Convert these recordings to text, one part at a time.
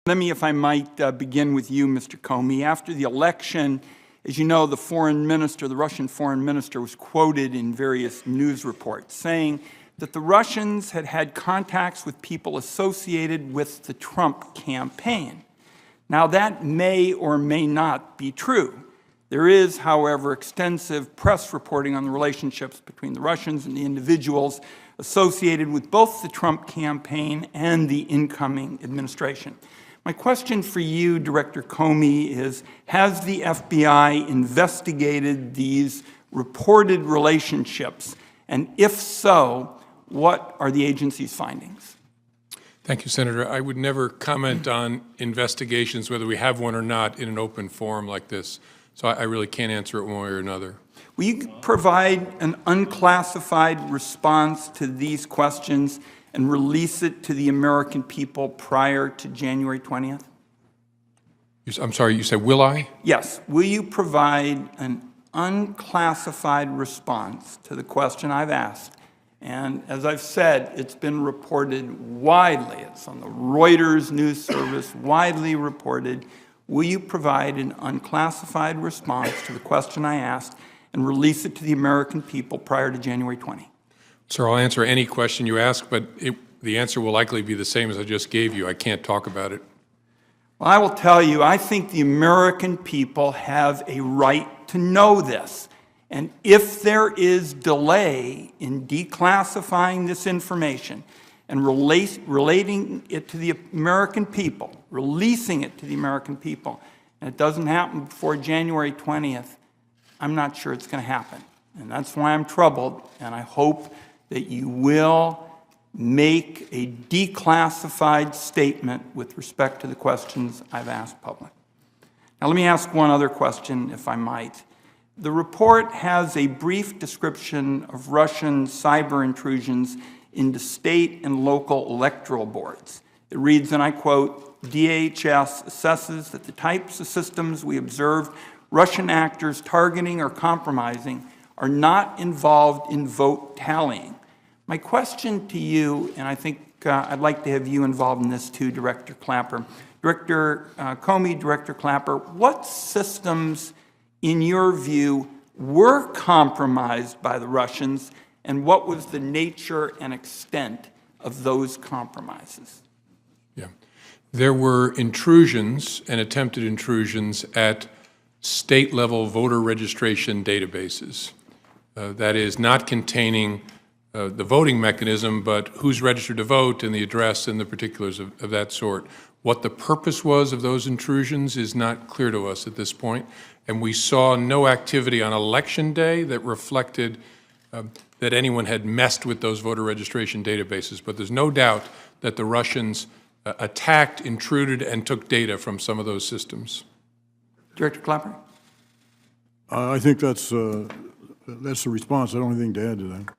Let me, if I might, begin with you, Mr. Comey. After the election, as you know, the Russian foreign minister was quoted in various news reports saying that the Russians had had contacts with people associated with the Trump campaign. Now, that may or may not be true. There is, however, extensive press reporting on the relationships between the Russians and the individuals associated with both the Trump campaign and the incoming administration. My question for you, Director Comey, is, has the FBI investigated these reported relationships? And if so, what are the agency's findings? Thank you, Senator. I would never comment on investigations, whether we have one or not, in an open forum like this. So I really can't answer it one way or another. Will you provide an unclassified response to these questions and release it to the American people prior to January 20th? I'm sorry, you said, will I? Yes. Will you provide an unclassified response to the question I've asked? And as I've said, it's been reported widely. It's on the Reuters news service, widely reported. Will you provide an unclassified response to the question I asked and release it to the American people prior to January 20? Sir, I'll answer any question you ask, but the answer will likely be the same as I just gave you. I can't talk about it. Well, I will tell you, I think the American people have a right to know this. And if there is delay in declassifying this information and relating it to the American people, releasing it to the American people, and it doesn't happen before January 20th, I'm not sure it's going to happen. And that's why I'm troubled, and I hope that you will make a declassified statement with respect to the questions I've asked public. Now, let me ask one other question, if I might. The report has a brief description of Russian cyber intrusions into state and local electoral boards. It reads, and I quote, DHS assesses that the types of systems we observed Russian actors targeting or compromising are not involved in vote tallying. My question to you, and I think I'd like to have you involved in this too, Director Clapper. Director Comey, Director Clapper, what systems, in your view, were compromised by the Russians, and what was the nature and extent of those compromises? Yeah. There were intrusions and attempted intrusions at state-level voter registration databases. That is, not containing the voting mechanism, but who's registered to vote and the address and the particulars of that sort. What the purpose was of those intrusions is not clear to us at this point, and we saw no activity on Election Day that reflected that anyone had messed with those voter registration databases. But there's no doubt that the Russians attacked, intruded, and took data from some of those systems. Director Clapper? I think that's the response. I don't have anything to add to that.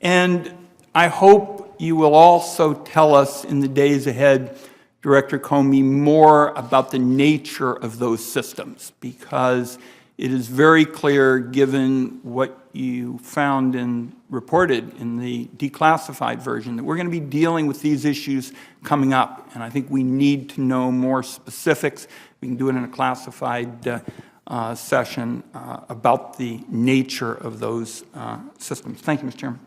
And I hope you will also tell us in the days ahead, Director Comey, more about the nature of those systems, because it is very clear, given what you found and reported in the declassified version, that we're going to be dealing with these issues coming up. And I think we need to know more specifics. We can do it in a classified session about the nature of those systems. Thank you, Mr. Chairman.